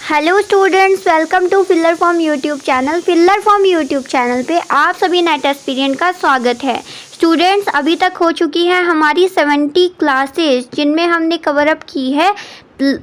Hello students, welcome to filler form YouTube channel. Filler form YouTube channel पे आप सभी net aspirant का स्वागत है। स्टूडेंट्स, अभी तक हो चुकी है हमारी 70 क्लासेस, जिनमें हमने कवर अप की है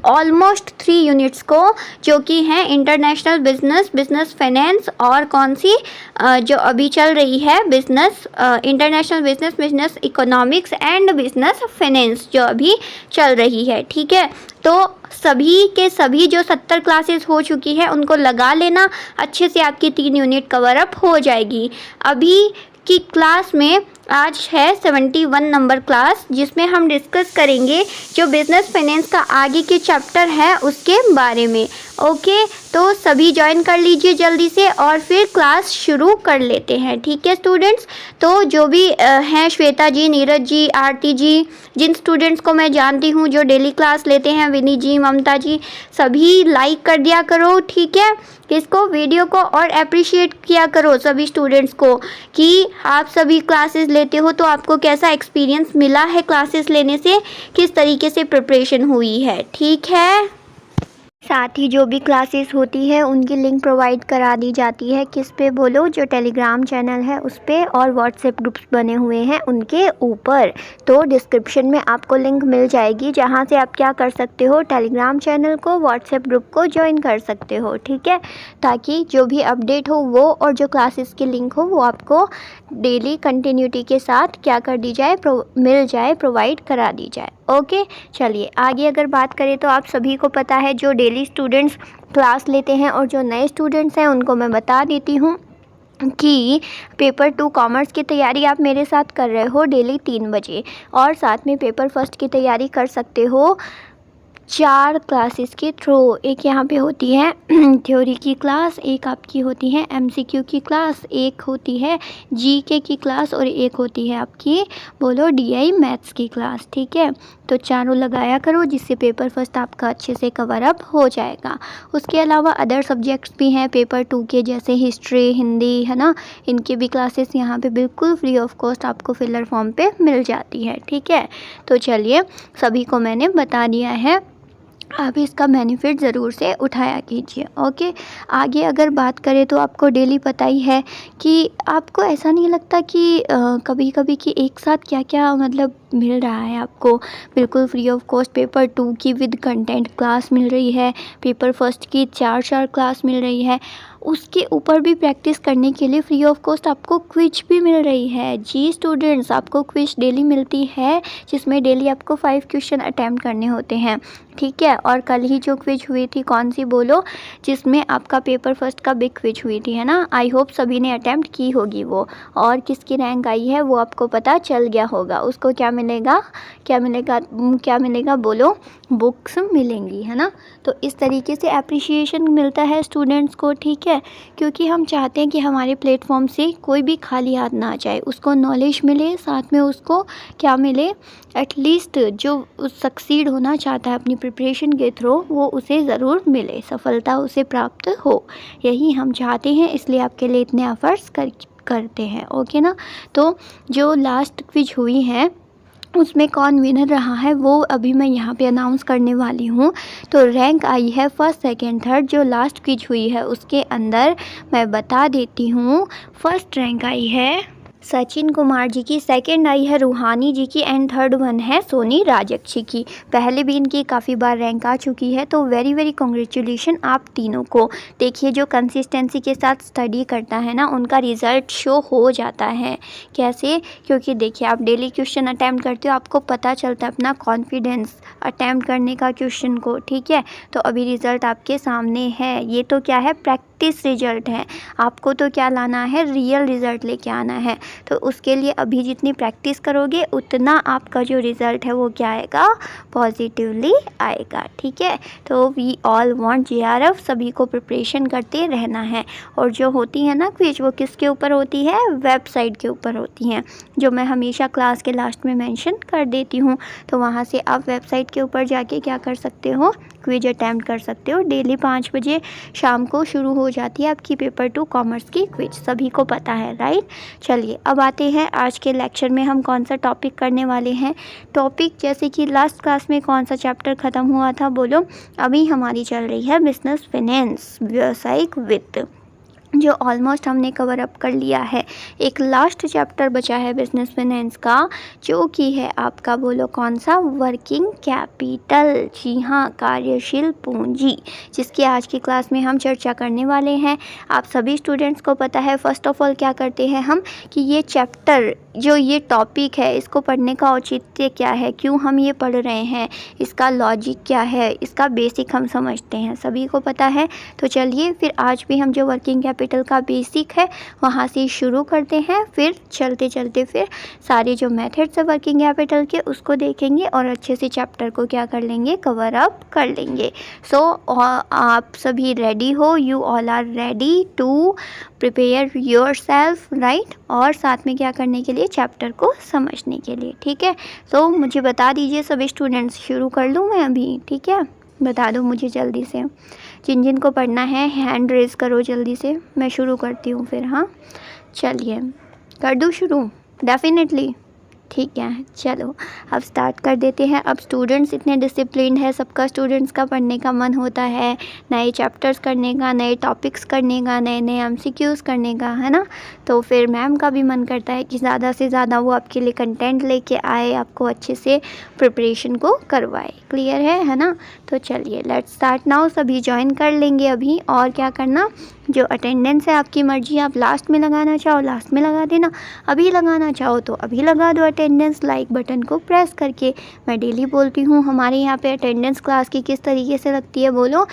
ऑलमोस्ट 3 यूनिट्स को, जो कि हैं इंटरनेशनल बिजनेस, बिजनेस फाइनेंस और कौन सी जो अभी चल रही है business international business, business economics and business finance जो अभी चल रही है। ठीक है, तो सभी के सभी जो 70 क्लासेस हो चुकी है उनको लगा लेना, अच्छे से आपकी 3 यूनिट कवर अप हो जाएगी। अभी की क्लास में आज है 71 नंबर क्लास, जिसमें हम डिस्कस करेंगे जो बिज़नेस फाइनेंस का आगे के चैप्टर है उसके बारे में। ओके, तो सभी ज्वाइन कर लीजिए जल्दी से और फिर क्लास शुरू कर लेते हैं। ठीक है स्टूडेंट्स, तो जो भी हैं श्वेता जी, नीरज जी, आरती जी, जिन स्टूडेंट्स को मैं जानती हूँ जो डेली क्लास लेते हैं, विनी जी, ममता जी, सभी लाइक कर दिया करो। ठीक है, इसको वीडियो को और अप्रिशिएट किया करो सभी स्टूडेंट्स को कि आप सभी क्लासेस लेते हो तो आपको कैसा एक्सपीरियंस मिला है क्लासेस लेने से, किस तरीके से प्रिपरेशन हुई है। ठीक है, साथ ही जो भी क्लासेस होती है उनकी लिंक प्रोवाइड करा दी जाती है किस पे बोलो, जो टेलीग्राम चैनल है उस पे और व्हाट्सएप ग्रुप्स बने हुए हैं उनके ऊपर। तो डिस्क्रिप्शन में आपको लिंक मिल जाएगी जहां से आप क्या कर सकते हो, टेलीग्राम चैनल को, व्हाट्सएप ग्रुप को ज्वाइन कर सकते हो। ठीक है, ताकि जो भी अपडेट हो वो और जो क्लासेस की लिंक हो वो आपको डेली कंटिन्यूटी के साथ क्या कर दी जाए, मिल जाए, प्रोवाइड करा दी जाए। ओके, चलिए आगे अगर बात करें तो आप सभी को पता है जो डेली स्टूडेंट्स क्लास लेते हैं और जो नए स्टूडेंट्स हैं उनको मैं बता देती हूँ कि पेपर 2 कॉमर्स की तैयारी आप मेरे साथ कर रहे हो डेली 3 बजे, और साथ में पेपर फर्स्ट की तैयारी कर सकते हो 4 क्लासेस के थ्रू। एक यहाँ पे होती है थ्योरी की क्लास, एक आपकी होती है एमसीक्यू की क्लास, एक होती है जीके की क्लास और एक होती है आपकी बोलो डीआई मैथ्स की क्लास। ठीक है, तो चारों लगाया करो जिससे पेपर फर्स्ट आपका अच्छे से कवर अप हो जाएगा। उसके अलावा अदर सब्जेक्ट्स भी हैं पेपर 2 के, जैसे हिस्ट्री, हिंदी, है ना, इनकी भी क्लासेस यहाँ पे बिल्कुल फ्री ऑफ कॉस्ट आपको फिलर फॉर्म पे मिल जाती है। ठीक है, तो चलिए सभी को मैंने बता दिया है, आप इसका बेनिफिट ज़रूर से उठाया कीजिए। ओके, आगे अगर बात करें तो आपको डेली पता ही है कि आपको ऐसा नहीं लगता कि कभी कभी कि एक साथ क्या क्या मतलब मिल रहा है आपको, बिल्कुल फ्री ऑफ कॉस्ट पेपर 2 की विद कंटेंट क्लास मिल रही है, पेपर फर्स्ट की 4 क्लास मिल रही है, उसके ऊपर भी प्रैक्टिस करने के लिए फ्री ऑफ कॉस्ट आपको क्विज भी मिल रही है। जी स्टूडेंट्स, आपको क्विज डेली मिलती है जिसमें डेली आपको 5 क्वेश्चन अटैम्प्ट करने होते हैं। ठीक है, और कल ही जो क्विज हुई थी कौन सी बोलो, जिसमें आपका पेपर फर्स्ट का बिग क्विज हुई थी, है ना, आई होप सभी ने अटैम्प्ट की होगी वो, और किसकी रैंक आई है वो आपको पता चल गया होगा। उसको क्या मिलेगा, क्या मिलेगा, क्या मिलेगा बोलो, बुक्स मिलेंगी, है ना। तो इस तरीके से एप्रिसिएशन मिलता है स्टूडेंट्स को। ठीक है, क्योंकि हम चाहते हैं कि हमारे प्लेटफॉर्म से कोई भी खाली हाथ ना जाए, उसको नॉलेज मिले, साथ में उसको क्या मिले, एटलीस्ट जो सक्सीड होना चाहता है अपनी प्रिपरेशन के थ्रू वो उसे ज़रूर मिले, सफलता उसे प्राप्त हो, यही हम चाहते हैं, इसलिए आपके लिए इतने एफर्ट्स करते हैं। ओके ना, तो जो लास्ट क्विज हुई है उसमें कौन विनर रहा है वो अभी मैं यहाँ पे अनाउंस करने वाली हूँ। तो रैंक आई है फर्स्ट, सेकंड, थर्ड, जो लास्ट क्विज हुई है उसके अंदर मैं बता देती हूँ। फर्स्ट रैंक आई है सचिन कुमार जी की, सेकंड आई है रूहानी जी की एंड थर्ड वन है सोनी राजक्षी की। पहले भी इनकी काफ़ी बार रैंक आ चुकी है, तो वेरी वेरी कॉन्ग्रेचुलेशन आप तीनों को। देखिए जो कंसिस्टेंसी के साथ स्टडी करता है ना उनका रिज़ल्ट शो हो जाता है। कैसे, क्योंकि देखिए आप डेली क्वेश्चन अटैम्प्ट करते हो, आपको पता चलता है अपना कॉन्फिडेंस अटैम्प्ट करने का क्वेश्चन को। ठीक है, तो अभी रिज़ल्ट आपके सामने है, ये तो क्या है, प्रैक्टिस रिजल्ट है, आपको तो क्या लाना है, रियल रिज़ल्ट लेके आना है। तो उसके लिए अभी जितनी प्रैक्टिस करोगे उतना आपका जो रिज़ल्ट है वो क्या आएगा, पॉजिटिवली आएगा। ठीक है, तो वी ऑल वांट जेआरएफ, सभी को प्रिपरेशन करते रहना है। और जो होती है ना क्विज वो किसके ऊपर होती है, वेबसाइट के ऊपर होती हैं, जो मैं हमेशा क्लास के लास्ट में मेंशन कर देती हूँ। तो वहाँ से आप वेबसाइट के ऊपर जाके क्या कर सकते हो, क्विज अटैम्प्ट कर सकते हो। डेली 5 बजे शाम को शुरू हो जाती है आपकी पेपर 2 कॉमर्स की क्विज, सभी को पता है, राइट। चलिए अब आते हैं आज के लेक्चर में हम कौन सा टॉपिक करने वाले हैं। टॉपिक जैसे कि लास्ट क्लास में कौन सा चैप्टर ख़त्म हुआ था, बोलो। अभी हमारी चल रही है बिजनेस फाइनेंस, व्यावसायिक वित्त, जो ऑलमोस्ट हमने कवर अप कर लिया है। एक लास्ट चैप्टर बचा है बिजनेस फाइनेंस का, जो कि है आपका, बोलो कौन सा, वर्किंग कैपिटल। जी हाँ, कार्यशील पूंजी, जिसकी आज की क्लास में हम चर्चा करने वाले हैं। आप सभी स्टूडेंट्स को पता है फर्स्ट ऑफ ऑल क्या करते हैं हम, कि ये चैप्टर जो ये टॉपिक है इसको पढ़ने का औचित्य क्या है, क्यों हम ये पढ़ रहे हैं, इसका लॉजिक क्या है, इसका बेसिक हम समझते हैं, सभी को पता है। तो चलिए फिर आज भी हम जो वर्किंग कैपिटल का बेसिक है वहाँ से शुरू करते हैं, फिर चलते चलते फिर सारे जो मेथड्स है वर्किंग कैपिटल के उसको देखेंगे और अच्छे से चैप्टर को क्या कर लेंगे, कवर अप कर लेंगे। सो आप सभी रेडी हो, you all are ready to prepare yourself, right, और साथ में क्या करने के लिए, चैप्टर को समझने के लिए, ठीक है। तो मुझे बता दीजिए सभी स्टूडेंट्स, शुरू कर लूँ मैं अभी, ठीक है, बता दो मुझे जल्दी से, जिन जिन को पढ़ना है हैंड रेज़ करो जल्दी से, मैं शुरू करती हूँ फिर। हाँ चलिए कर दूँ शुरू, डेफिनेटली, ठीक है। चलो अब स्टार्ट कर देते हैं। अब स्टूडेंट्स इतने डिसिप्लिन्ड है, सबका स्टूडेंट्स का पढ़ने का मन होता है, नए चैप्टर्स करने का, नए टॉपिक्स करने का, नए नए एमसीक्यूज़ करने का, है ना। तो फिर मैम का भी मन करता है कि ज़्यादा से ज़्यादा वो आपके लिए कंटेंट लेके आए, आपको अच्छे से प्रिपरेशन को करवाए। क्लियर है ना। तो चलिए लेट्स स्टार्ट नाउ, सभी ज्वाइन कर लेंगे अभी। और क्या करना, जो अटेंडेंस है आपकी मर्जी, आप लास्ट में लगाना चाहो लास्ट में लगा देना, अभी लगाना चाहो तो अभी लगा दो अटेंडेंस लाइक बटन को प्रेस करके। मैं डेली बोलती हूँ हमारे यहाँ पे अटेंडेंस क्लास की किस तरीके से लगती है, बोलो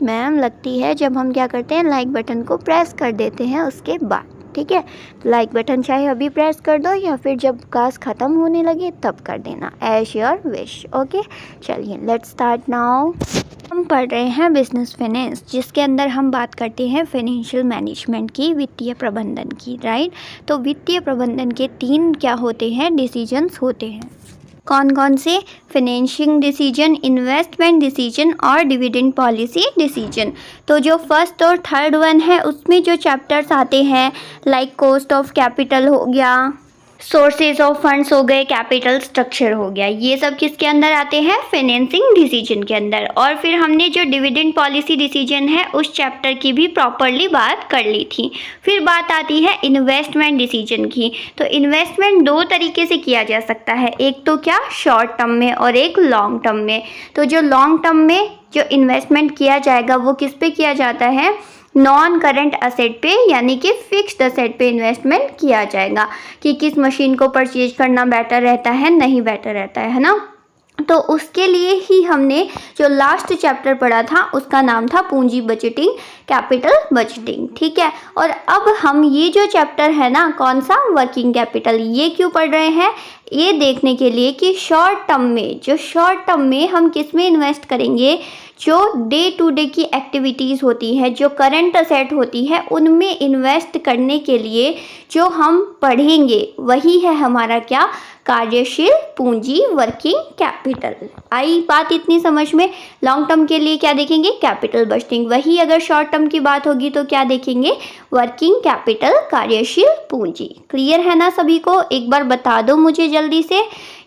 मैम, लगती है जब हम क्या करते हैं, लाइक बटन को प्रेस कर देते हैं उसके बाद, ठीक है। लाइक बटन चाहे अभी प्रेस कर दो या फिर जब क्लास ख़त्म होने लगे तब कर देना, एज योर विश, ओके। चलिए लेट्स स्टार्ट नाउ। हम पढ़ रहे हैं बिजनेस फाइनेंस, जिसके अंदर हम बात करते हैं फाइनेंशियल मैनेजमेंट की, वित्तीय प्रबंधन की, राइट। तो वित्तीय प्रबंधन के 3 क्या होते हैं, डिसीजंस होते हैं। कौन कौन से, फाइनेंशियल डिसीजन, इन्वेस्टमेंट डिसीजन और डिविडेंड पॉलिसी डिसीजन। तो जो फर्स्ट और थर्ड वन है उसमें जो चैप्टर्स आते हैं, लाइक कॉस्ट ऑफ कैपिटल हो गया, सोर्सेज ऑफ फंड्स हो गए, कैपिटल स्ट्रक्चर हो गया, ये सब किसके अंदर आते हैं, फाइनेंसिंग डिसीजन के अंदर। और फिर हमने जो डिविडेंड पॉलिसी डिसीजन है उस चैप्टर की भी प्रॉपरली बात कर ली थी। फिर बात आती है इन्वेस्टमेंट डिसीजन की। तो इन्वेस्टमेंट 2 तरीके से किया जा सकता है, एक तो क्या, शॉर्ट टर्म में और एक लॉन्ग टर्म में। तो जो लॉन्ग टर्म में जो इन्वेस्टमेंट किया जाएगा वो किस पे किया जाता है, नॉन करंट असेट पे, यानी कि फिक्स्ड असेट पे इन्वेस्टमेंट किया जाएगा, कि किस मशीन को परचेज करना बेटर रहता है, नहीं बेटर रहता है ना। तो उसके लिए ही हमने जो लास्ट चैप्टर पढ़ा था उसका नाम था पूंजी बजटिंग, कैपिटल बजटिंग, ठीक है। और अब हम ये जो चैप्टर है ना, कौन सा, वर्किंग कैपिटल, ये क्यों पढ़ रहे हैं, ये देखने के लिए कि शॉर्ट टर्म में, जो शॉर्ट टर्म में हम किस में इन्वेस्ट करेंगे, जो डे टू डे की एक्टिविटीज़ होती है, जो करंट असेट होती है, उनमें इन्वेस्ट करने के लिए जो हम पढ़ेंगे वही है हमारा क्या, कार्यशील पूंजी, वर्किंग कैपिटल। आई बात इतनी समझ में। लॉन्ग टर्म के लिए क्या देखेंगे, कैपिटल बजटिंग, वही अगर शॉर्ट टर्म की बात होगी तो क्या देखेंगे, वर्किंग कैपिटल, कार्यशील पूंजी। क्लियर है ना सभी को, एक बार बता दो मुझे जल्दी से।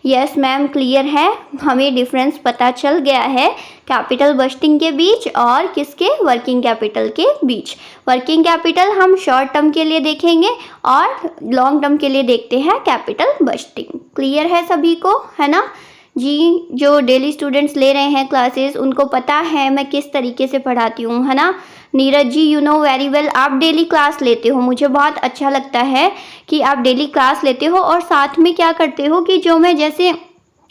यस मैम क्लियर है, हमें डिफरेंस पता चल गया है कैपिटल बजटिंग के बीच और किसके, वर्किंग कैपिटल के बीच। वर्किंग कैपिटल हम शॉर्ट टर्म के लिए देखेंगे और लॉन्ग टर्म के लिए देखते हैं कैपिटल बजटिंग। क्लियर है सभी को, है ना जी। जो डेली स्टूडेंट्स ले रहे हैं क्लासेस उनको पता है मैं किस तरीके से पढ़ाती हूँ, है ना। Neeraj ji you know very well, आप डेली क्लास लेते हो, मुझे बहुत अच्छा लगता है कि आप डेली क्लास लेते हो और साथ में क्या करते हो कि जो मैं जैसे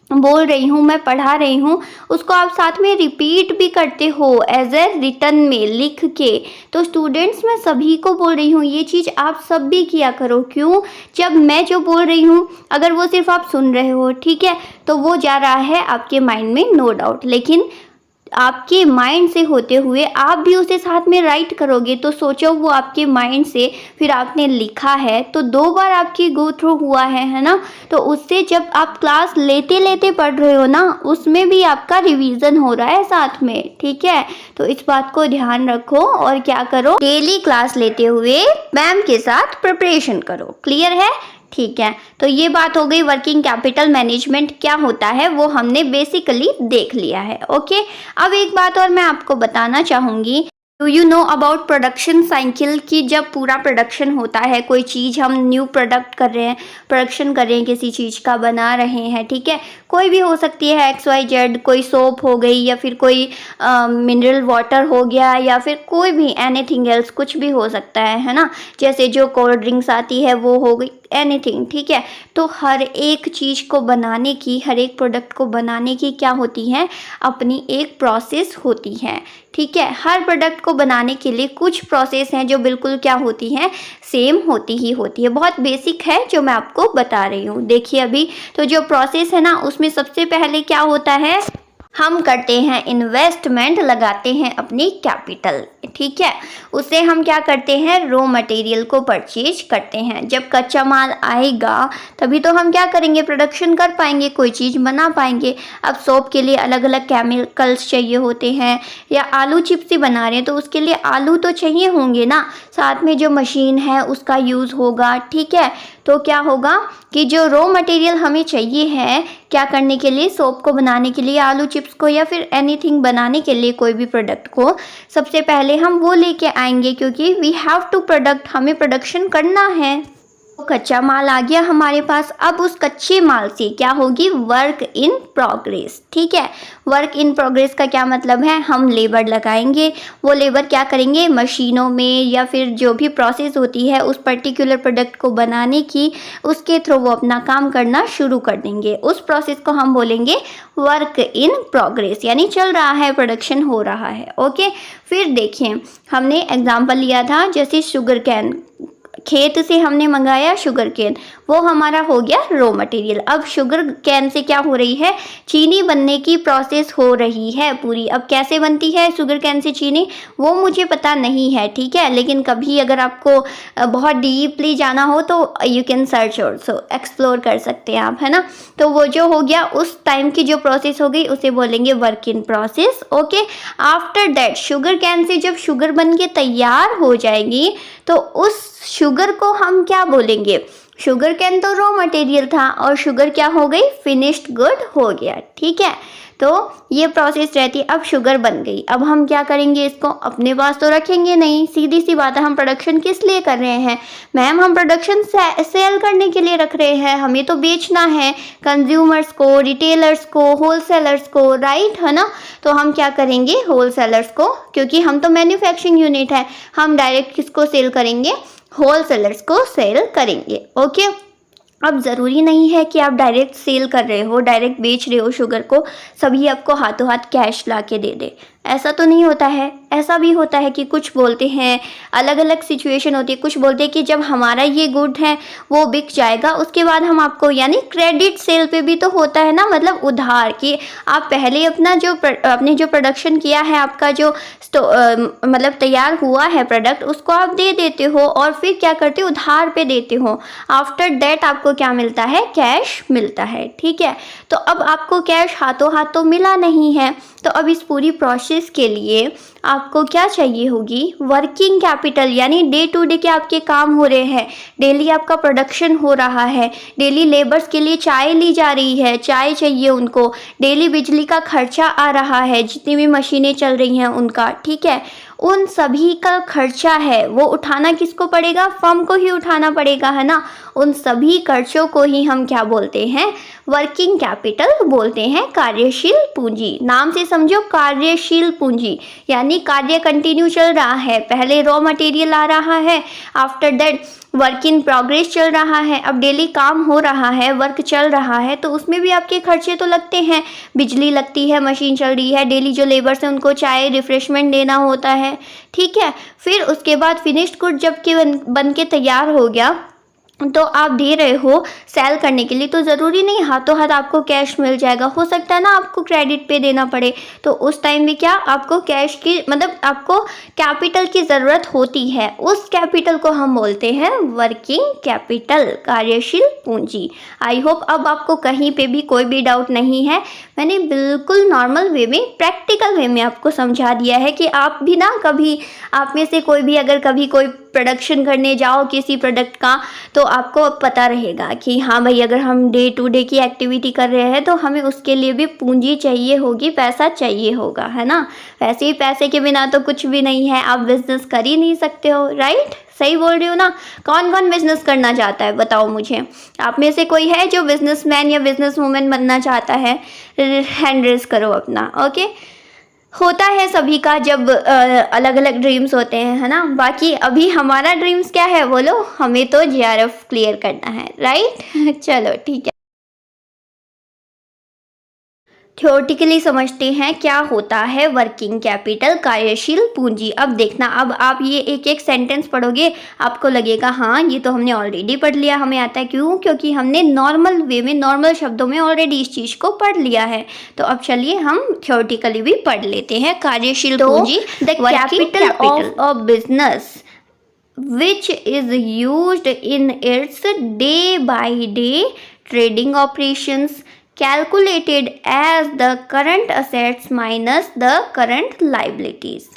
बोल रही हूँ, मैं पढ़ा रही हूँ, उसको आप साथ में रिपीट भी करते हो एज ए रिटन में लिख के। तो स्टूडेंट्स मैं सभी को बोल रही हूँ ये चीज़ आप सब भी किया करो। क्यों, जब मैं जो बोल रही हूँ अगर वो सिर्फ आप सुन रहे हो, ठीक है, तो वो जा रहा है आपके माइंड में, नो डाउट, लेकिन आपके माइंड से होते हुए आप भी उसे साथ में राइट करोगे, तो सोचो वो आपके माइंड से फिर आपने लिखा है तो 2 बार आपकी गो थ्रू हुआ है ना। तो उससे जब आप क्लास लेते लेते पढ़ रहे हो ना, उसमें भी आपका रिवीजन हो रहा है साथ में, ठीक है। तो इस बात को ध्यान रखो और क्या करो, डेली क्लास लेते हुए मैम के साथ प्रिपरेशन करो। क्लियर है? ठीक है, तो ये बात हो गई वर्किंग कैपिटल मैनेजमेंट क्या होता है वो हमने बेसिकली देख लिया है। ओके, अब एक बात और मैं आपको बताना चाहूँगी, do you know about production cycle, की जब पूरा प्रोडक्शन होता है, कोई चीज़ हम न्यू प्रोडक्ट कर रहे हैं, प्रोडक्शन कर रहे हैं, किसी चीज़ का बना रहे हैं, ठीक है, कोई भी हो सकती है XYZ, कोई सोप हो गई या फिर कोई मिनरल वाटर हो गया या फिर कोई भी एनीथिंग एल्स, कुछ भी हो सकता है ना। जैसे जो कोल्ड ड्रिंक्स आती है वो हो गई, एनीथिंग, ठीक है। तो हर एक चीज़ को बनाने की, हर एक प्रोडक्ट को बनाने की क्या होती है, अपनी एक प्रोसेस होती है, ठीक है। हर प्रोडक्ट को बनाने के लिए कुछ प्रोसेस हैं जो बिल्कुल क्या होती हैं, सेम होती ही होती है। बहुत बेसिक है जो मैं आपको बता रही हूँ। देखिए अभी तो जो प्रोसेस है ना, उसमें सबसे पहले क्या होता है, हम करते हैं इन्वेस्टमेंट, लगाते हैं अपनी कैपिटल, ठीक है। उससे हम क्या करते हैं, रॉ मटेरियल को परचेज करते हैं। जब कच्चा माल आएगा तभी तो हम क्या करेंगे, प्रोडक्शन कर पाएंगे, कोई चीज़ बना पाएंगे। अब सोप के लिए अलग अलग केमिकल्स चाहिए होते हैं, या आलू चिप्स ही बना रहे हैं तो उसके लिए आलू तो चाहिए होंगे ना, साथ में जो मशीन है उसका यूज़ होगा, ठीक है। तो क्या होगा कि जो रॉ मटेरियल हमें चाहिए है क्या करने के लिए, सोप को बनाने के लिए, आलू चिप्स को, या फिर एनीथिंग बनाने के लिए, कोई भी प्रोडक्ट को, सबसे पहले हम वो लेके आएंगे, क्योंकि वी हैव टू प्रोडक्ट, हमें प्रोडक्शन करना है। कच्चा माल आ गया हमारे पास। अब उस कच्चे माल से क्या होगी, वर्क इन प्रोग्रेस, ठीक है। वर्क इन प्रोग्रेस का क्या मतलब है, हम लेबर लगाएंगे, वो लेबर क्या करेंगे, मशीनों में या फिर जो भी प्रोसेस होती है उस पर्टिकुलर प्रोडक्ट को बनाने की, उसके थ्रू वो अपना काम करना शुरू कर देंगे। उस प्रोसेस को हम बोलेंगे वर्क इन प्रोग्रेस, यानी चल रहा है, प्रोडक्शन हो रहा है। ओके, फिर देखिए हमने एग्जाम्पल लिया था, जैसे शुगर कैन, खेत से हमने मंगाया शुगर कैन, वो हमारा हो गया रॉ मटेरियल। अब शुगर कैन से क्या हो रही है, चीनी बनने की प्रोसेस हो रही है पूरी। अब कैसे बनती है शुगर कैन से चीनी, वो मुझे पता नहीं है, ठीक है, लेकिन कभी अगर आपको बहुत डीपली जाना हो तो you can search also, explore कर सकते हैं आप, है ना। तो वो जो हो गया उस टाइम की जो प्रोसेस हो गई उसे बोलेंगे work in process. Okay, after that sugar can say जब शुगर बन के तैयार हो जाएगी तो उस शुगर को हम क्या बोलेंगे, शुगर कैन तो रॉ मटेरियल था और शुगर क्या हो गई, फिनिश्ड गुड हो गया, ठीक है। तो ये प्रोसेस रहती है। अब शुगर बन गई, अब हम क्या करेंगे, इसको अपने पास तो रखेंगे नहीं, सीधी सी बात है। हम प्रोडक्शन किस लिए कर रहे हैं मैम, हम प्रोडक्शन सेल करने के लिए रख रहे हैं, हमें तो बेचना है कंज्यूमर्स को, रिटेलर्स को, होलसेलर्स को, राइट, है ना। तो हम क्या करेंगे, होलसेलर्स को, क्योंकि हम तो मैन्युफैक्चरिंग यूनिट है, हम डायरेक्ट किसको सेल करेंगे, होलसेलर्स को सेल करेंगे। ओके, अब ज़रूरी नहीं है कि आप डायरेक्ट सेल कर रहे हो, डायरेक्ट बेच रहे हो शुगर को, सभी आपको हाथों हाथ कैश ला के दे दे, ऐसा तो नहीं होता है। ऐसा भी होता है कि कुछ बोलते हैं, अलग अलग सिचुएशन होती है, कुछ बोलते हैं कि जब हमारा ये गुड है वो बिक जाएगा उसके बाद हम आपको, यानी क्रेडिट सेल पे भी तो होता है ना, मतलब उधार, कि आप पहले अपना जो आपने जो प्रोडक्शन किया है, आपका जो मतलब तैयार हुआ है प्रोडक्ट, उसको आप दे देते हो और फिर क्या करते हो, उधार पे देते हो। आफ्टर दैट आपको क्या मिलता है, कैश मिलता है, ठीक है। तो अब आपको कैश हाथों हाथ तो मिला नहीं है, तो अब इस पूरी प्रोसेस के लिए आपको क्या चाहिए होगी, वर्किंग कैपिटल, यानी डे टू डे के आपके काम हो रहे हैं, डेली आपका प्रोडक्शन हो रहा है, डेली लेबर्स के लिए चाय ली जा रही है, चाय चाहिए उनको, डेली बिजली का खर्चा आ रहा है, जितनी भी मशीनें चल रही हैं उनका, ठीक है, उन सभी का खर्चा है वो उठाना किसको पड़ेगा, फर्म को ही उठाना पड़ेगा, है ना। उन सभी खर्चों को ही हम क्या बोलते हैं, वर्किंग कैपिटल बोलते हैं, कार्यशील पूंजी। नाम से समझो, कार्यशील पूंजी, यानी कार्य कंटिन्यू चल रहा है, पहले रॉ मटेरियल आ रहा है, after that work in progress चल रहा है, अब डेली काम हो रहा है, वर्क चल रहा है, तो उसमें भी आपके खर्चे तो लगते हैं, बिजली लगती है, मशीन चल रही है, डेली जो लेबर्स हैं उनको चाय रिफ्रेशमेंट देना होता है, ठीक है। फिर उसके बाद फिनिश्ड गुड जब कि बन के तैयार हो गया, तो आप दे रहे हो सेल करने के लिए, तो ज़रूरी नहीं हाथों हाथ आपको कैश मिल जाएगा। हो सकता है ना आपको क्रेडिट पे देना पड़े, तो उस टाइम भी क्या आपको कैश की मतलब आपको कैपिटल की ज़रूरत होती है। उस कैपिटल को हम बोलते हैं वर्किंग कैपिटल, कार्यशील पूंजी। आई होप अब आपको कहीं पे भी कोई भी डाउट नहीं है। मैंने बिल्कुल नॉर्मल वे में, प्रैक्टिकल वे में आपको समझा दिया है कि आप भी ना कभी, आप में से कोई भी अगर कभी कोई प्रोडक्शन करने जाओ किसी प्रोडक्ट का, तो आपको पता रहेगा कि हाँ भाई अगर हम डे टू डे की एक्टिविटी कर रहे हैं तो हमें उसके लिए भी पूंजी चाहिए होगी, पैसा चाहिए होगा, है ना। वैसे ही पैसे के बिना तो कुछ भी नहीं है, आप बिजनेस कर ही नहीं सकते हो, राइट। सही बोल रही हूँ ना। कौन कौन बिजनेस करना चाहता है बताओ मुझे। आप में से कोई है जो बिजनेसमैन या बिजनेस वूमेन बनना चाहता है? हैंड रेज करो अपना। ओके, होता है सभी का जब अलग अलग ड्रीम्स होते हैं, है ना। बाकी अभी हमारा ड्रीम्स क्या है बोलो, हमें तो जेआरएफ क्लियर करना है, राइट। चलो ठीक है, थ्योरेटिकली समझते हैं क्या होता है वर्किंग कैपिटल, कार्यशील पूंजी। अब देखना, अब आप ये एक एक सेंटेंस पढ़ोगे आपको लगेगा हाँ ये तो हमने ऑलरेडी पढ़ लिया, हमें आता है। क्यों? क्योंकि हमने नॉर्मल वे में, नॉर्मल शब्दों में ऑलरेडी इस चीज़ को पढ़ लिया है। तो अब चलिए हम थ्योरेटिकली भी पढ़ लेते हैं। कार्यशील पूंजी, the capital of a business which is used in its day by day trading operations, calculated as the current assets minus the current liabilities।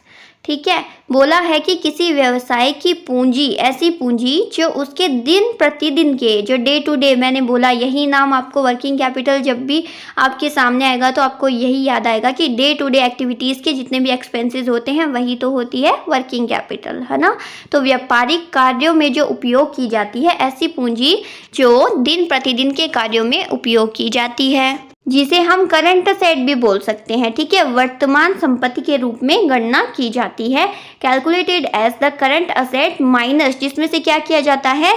ठीक है, बोला है कि किसी व्यवसाय की पूंजी, ऐसी पूंजी जो उसके दिन प्रतिदिन के, जो डे टू डे, मैंने बोला यही नाम आपको वर्किंग कैपिटल जब भी आपके सामने आएगा तो आपको यही याद आएगा कि डे टू डे एक्टिविटीज़ के जितने भी एक्सपेंसेस होते हैं वही तो होती है वर्किंग कैपिटल, है ना। तो व्यापारिक कार्यों में जो उपयोग की जाती है ऐसी पूंजी जो दिन प्रतिदिन के कार्यों में उपयोग की जाती है, जिसे हम करंट असेट भी बोल सकते हैं। ठीक है, वर्तमान संपत्ति के रूप में गणना की जाती है। Calculated as the current asset minus, जिसमें से क्या किया जाता है,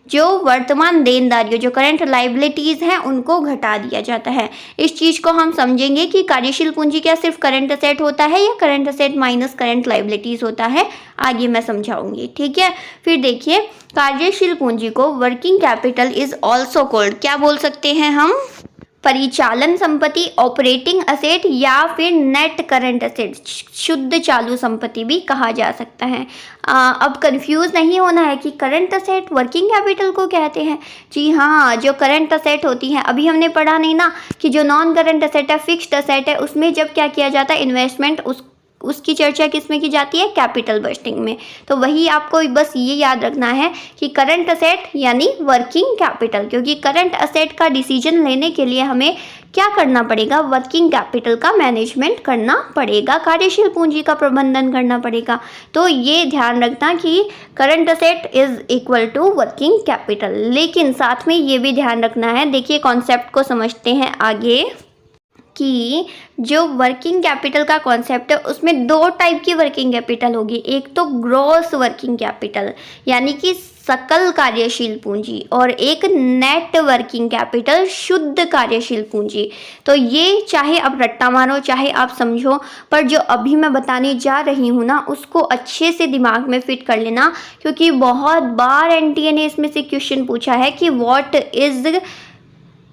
जो वर्तमान देनदारियों, जो करंट लाइबिलिटीज़ हैं उनको घटा दिया जाता है। इस चीज़ को हम समझेंगे कि कार्यशील पूंजी क्या सिर्फ करंट असेट होता है या current asset minus current liabilities होता है, आगे मैं समझाऊंगी। ठीक है, फिर देखिए कार्यशील पूंजी को working capital is also called, क्या बोल सकते हैं हम, परिचालन संपत्ति, ऑपरेटिंग असेट या फिर नेट करंट असेट, शुद्ध चालू संपत्ति भी कहा जा सकता है। अब कंफ्यूज नहीं होना है कि करंट असेट वर्किंग कैपिटल को कहते हैं। जी हाँ, जो करंट असेट होती हैं, अभी हमने पढ़ा नहीं ना कि जो नॉन करंट असेट है, फिक्स्ड असेट है, उसमें जब क्या किया जाता है, इन्वेस्टमेंट, उसकी चर्चा किस में की जाती है, कैपिटल बस्टिंग में। तो वही आपको बस ये याद रखना है कि करंट असेट यानी वर्किंग कैपिटल, क्योंकि करंट असेट का डिसीजन लेने के लिए हमें क्या करना पड़ेगा, वर्किंग कैपिटल का मैनेजमेंट करना पड़ेगा, कार्यशील पूंजी का प्रबंधन करना पड़ेगा। तो ये ध्यान रखना कि current asset is equal to working capital. लेकिन साथ में ये भी ध्यान रखना है, देखिए कॉन्सेप्ट को समझते हैं आगे, कि जो वर्किंग कैपिटल का कॉन्सेप्ट है उसमें दो टाइप की वर्किंग कैपिटल होगी। एक तो ग्रॉस वर्किंग कैपिटल यानी कि सकल कार्यशील पूंजी, और एक नेट वर्किंग कैपिटल, शुद्ध कार्यशील पूंजी। तो ये चाहे आप रट्टा मारो चाहे आप समझो, पर जो अभी मैं बताने जा रही हूँ ना उसको अच्छे से दिमाग में फिट कर लेना, क्योंकि बहुत बार एनटीए ने इसमें से क्वेश्चन पूछा है कि what is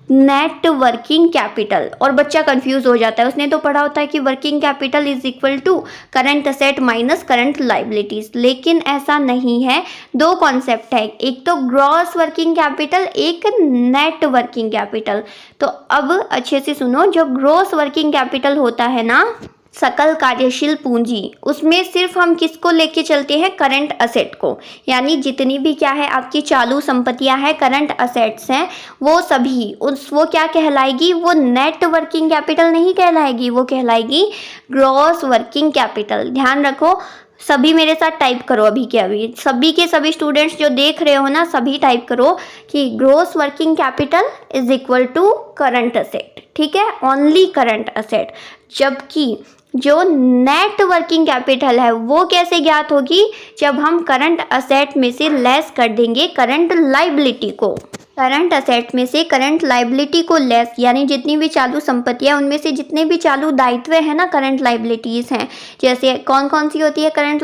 net working capital, और बच्चा कंफ्यूज हो जाता है। उसने तो पढ़ा होता है कि working capital is equal to current asset minus current liabilities, लेकिन ऐसा नहीं है। दो कॉन्सेप्ट है, एक तो ग्रॉस वर्किंग कैपिटल, एक नेट वर्किंग कैपिटल। तो अब अच्छे से सुनो, जो ग्रॉस वर्किंग कैपिटल होता है ना, सकल कार्यशील पूंजी, उसमें सिर्फ हम किसको लेके चलते हैं, करंट असेट को, यानी जितनी भी क्या है आपकी चालू संपत्तियां हैं, करंट असेट्स हैं, वो सभी वो क्या कहलाएगी, वो नेट वर्किंग कैपिटल नहीं कहलाएगी, वो कहलाएगी ग्रॉस वर्किंग कैपिटल। ध्यान रखो, सभी मेरे साथ टाइप करो अभी के अभी, सभी के सभी स्टूडेंट्स जो देख रहे हो ना, सभी टाइप करो कि gross working capital is equal to current asset. ठीक है, ओनली करंट असेट। जबकि जो नेट वर्किंग कैपिटल है वो कैसे ज्ञात होगी, जब हम करंट असेट में से लेस कर देंगे करंट लाइबिलिटी को। करंट असेट में से करंट लाइबिलिटी को लेस, यानी जितनी भी चालू संपत्तियां उनमें से जितने भी चालू दायित्व है ना, करंट लाइबिलिटीज़ हैं। जैसे कौन कौन सी होती है करंट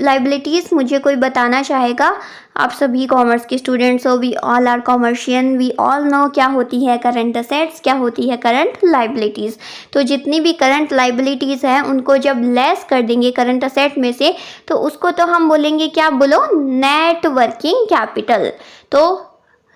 लाइबिलिटीज़, मुझे कोई बताना चाहेगा? आप सभी कॉमर्स के स्टूडेंट्स हो, we all are commercian, we all know क्या होती है करंट असेट्स, क्या होती है करंट लाइबिलिटीज़। तो जितनी भी करंट लाइबिलिटीज़ हैं उनको जब लेस कर देंगे करंट असेट में से, तो उसको तो हम बोलेंगे क्या, बोलो, नेट वर्किंग कैपिटल। तो